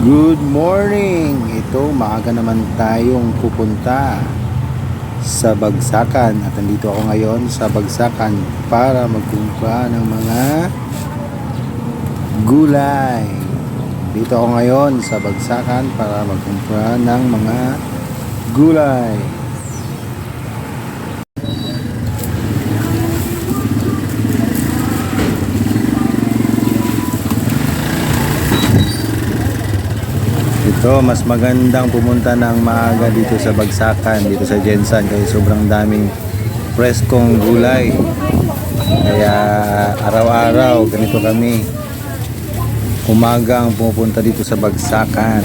Good morning! Ito, maaga naman tayong pupunta sa Bagsakan at nandito ako ngayon sa Bagsakan para magkumpra ng mga gulay. Dito ako ngayon sa Bagsakan para magkumpra ng mga gulay. Ito, mas magandang pumunta ng maaga dito sa Bagsakan, dito sa Jensan, kasi sobrang daming preskong gulay. Kaya araw-araw ganito kami umagang pumupunta dito sa Bagsakan.